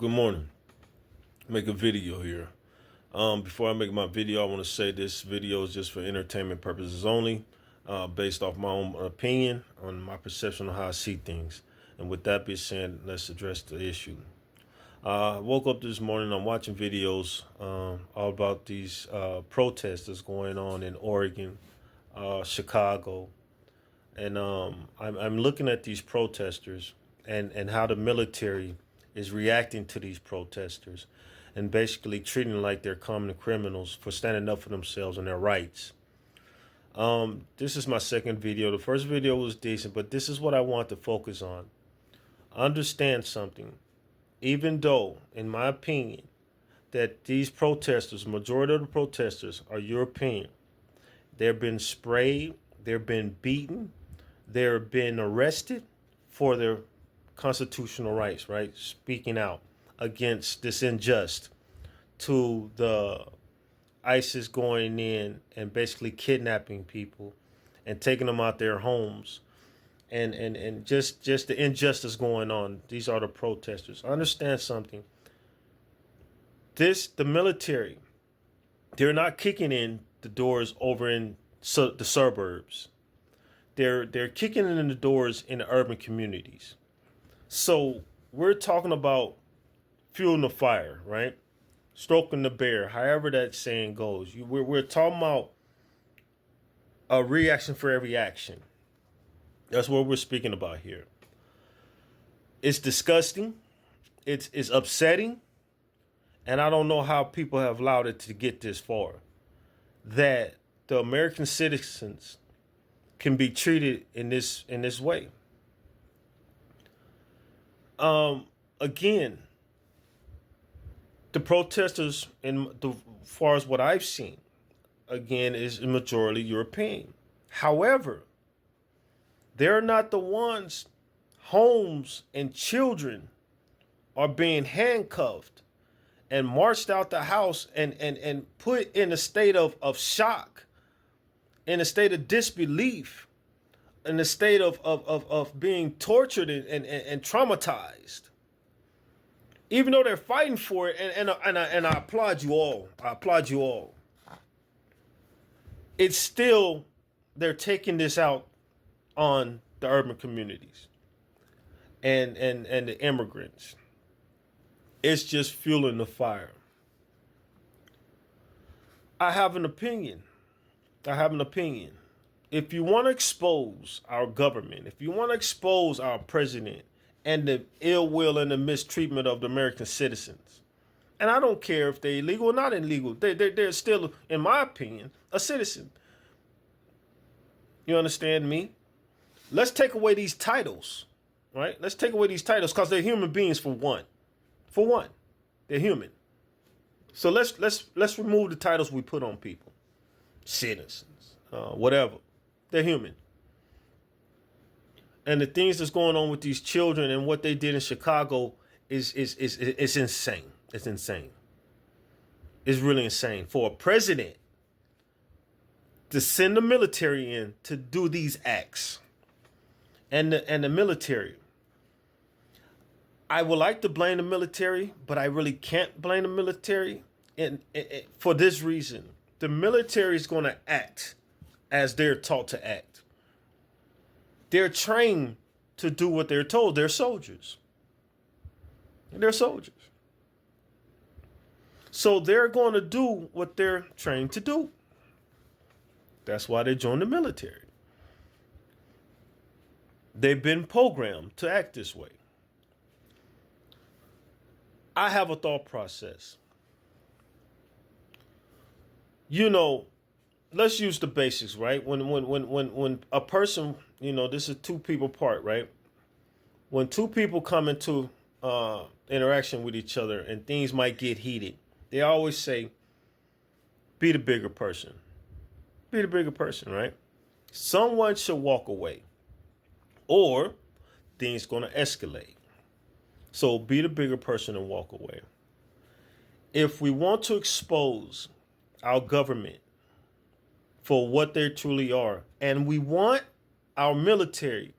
Good morning. Make a video here. Before I make my video, I want to say this video is just for entertainment purposes only, based off my own opinion on my perception of how I see things. And with that being said, let's address the issue. I woke up this morning. I'm watching videos all about these protests that's going on in Oregon, Chicago, and I'm looking at these protesters and how the military is reacting to these protesters and basically treating them like they're common criminals for standing up for themselves and their rights. This is my second video. The first video was decent, but this is what I want to focus on. Understand something. Even though, in my opinion, that these protesters, majority of the protesters are European, they've been sprayed, they've been beaten, they've been arrested for their constitutional rights, right? Speaking out against this injustice to the ISIS going in and basically kidnapping people and taking them out their homes and just the injustice going on. These are the protesters. Understand something. The military, they're not kicking in the doors over in the suburbs. They're kicking in the doors in the urban communities. So we're talking about fueling the fire, right? Stroking the bear, however that saying goes. We're talking about a reaction for every action. That's what we're speaking about here. It's disgusting. It's upsetting. And I don't know how people have allowed it to get this far. That the American citizens can be treated in this way. Again, the protesters, in the far as what I've seen, again, is a majority European. However, they're not the ones. Homes and children are being handcuffed and marched out the house and put in a state of shock, in a state of disbelief, in a state of being tortured and traumatized. Even though they're fighting for it, and I applaud you all. I applaud you all. It's still, they're taking this out on the urban communities and the immigrants. It's just fueling the fire. I have an opinion. If you want to expose our government, if you want to expose our president and the ill will and the mistreatment of the American citizens, and I don't care if they're illegal or not illegal, they're still, in my opinion, a citizen. You understand me? Let's take away these titles, right? Let's take away these titles because they're human beings for one. For one, they're human. So let's remove the titles we put on people, citizens, whatever. They're human. And the things that's going on with these children and what they did in Chicago is insane. It's insane. It's really insane for a president to send the military in to do these acts. And the military. I would like to blame the military, but I really can't blame the military. And for this reason, the military is going to act as they're taught to act. They're trained to do what they're told. They're soldiers. They're soldiers. So they're going to do what they're trained to do. That's why they joined the military. They've been programmed to act this way. I have a thought process. You know, let's use the basics, right? When a person, this is two people part, right? When two people come into interaction with each other and things might get heated, they always say, be the bigger person. Be the bigger person, right? Someone should walk away or things going to escalate. So be the bigger person and walk away. If we want to expose our government for what they truly are, and we want our military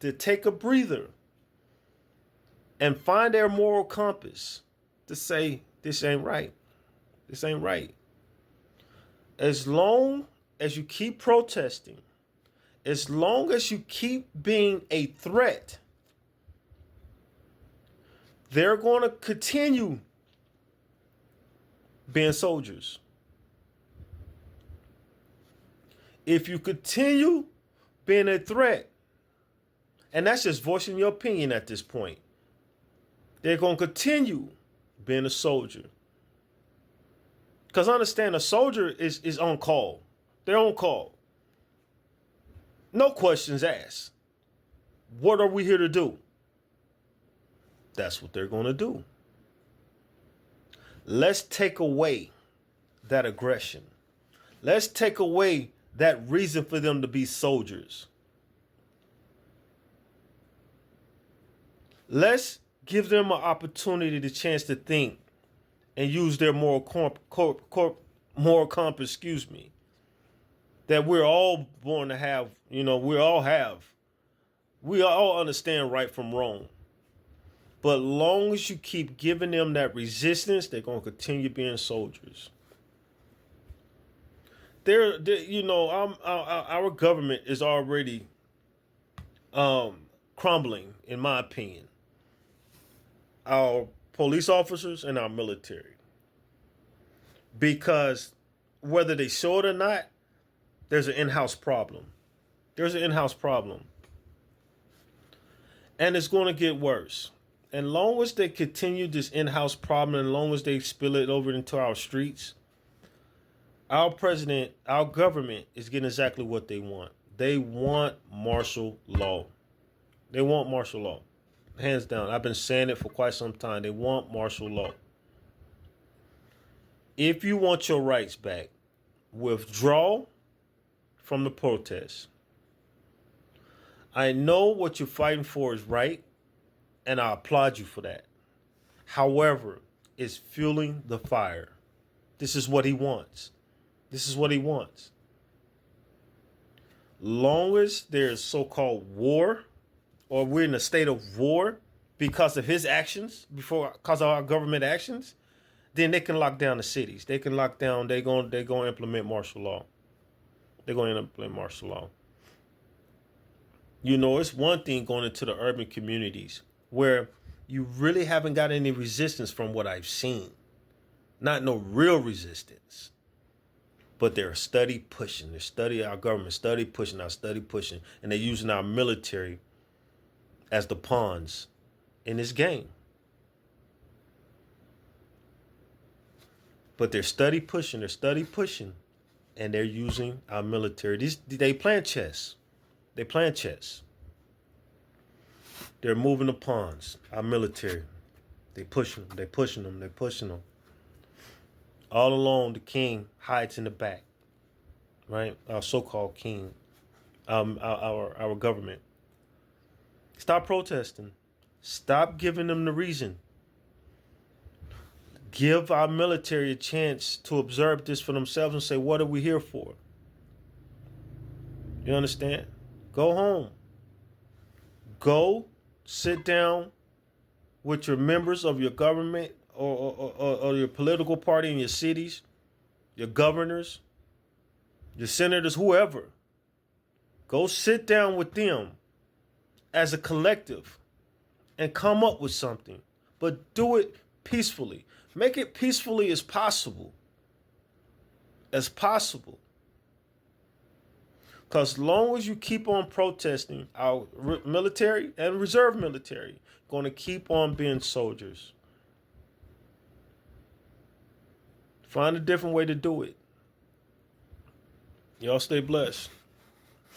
to take a breather and find their moral compass to say, this ain't right. This ain't right. As long as you keep protesting, as long as you keep being a threat, they're going to continue being soldiers. If you continue being a threat, and that's just voicing your opinion at this point, they're going to continue being a soldier. Because understand, a soldier is on call. They're on call. No questions asked. What are we here to do? That's what they're going to do. Let's take away that aggression. Let's take away that reason for them to be soldiers. Let's give them an opportunity, the chance to think and use their moral compass, that we're all born to have, we all understand right from wrong. But long as you keep giving them that resistance, they're going to continue being soldiers. Our government is already crumbling, in my opinion. Our police officers and our military. Because whether they show it or not, there's an in-house problem. There's an in-house problem. And it's going to get worse. And long as they continue this in-house problem, and long as they spill it over into our streets, our president, our government is getting exactly what they want. They want martial law. They want martial law. Hands down. I've been saying it for quite some time. They want martial law. If you want your rights back, withdraw from the protests. I know what you're fighting for is right, and I applaud you for that. However, it's fueling the fire. This is what he wants. This is what he wants. Long as there's so-called war, or we're in a state of war because of his actions, because of our government actions, then they can lock down the cities. They can lock down, they're going to implement martial law. They're going to implement martial law. It's one thing going into the urban communities where you really haven't got any resistance from what I've seen. Not no real resistance. But they're study pushing. Our government study pushing, and they're using our military as the pawns in this game. But they're study pushing, and they're using our military. They playing chess. They're moving the pawns, our military. They pushing them. All along, the king hides in the back, right? Our so-called king, our government. Stop protesting. Stop giving them the reason. Give our military a chance to observe this for themselves and say, what are we here for? You understand? Go home. Go sit down with your members of your government or your political party in your cities, your governors, your senators, whoever. Go sit down with them as a collective and come up with something. But do it peacefully. Make it peacefully as possible. Because as long as you keep on protesting, our military and reserve military going to keep on being soldiers. Find a different way to do it. Y'all stay blessed.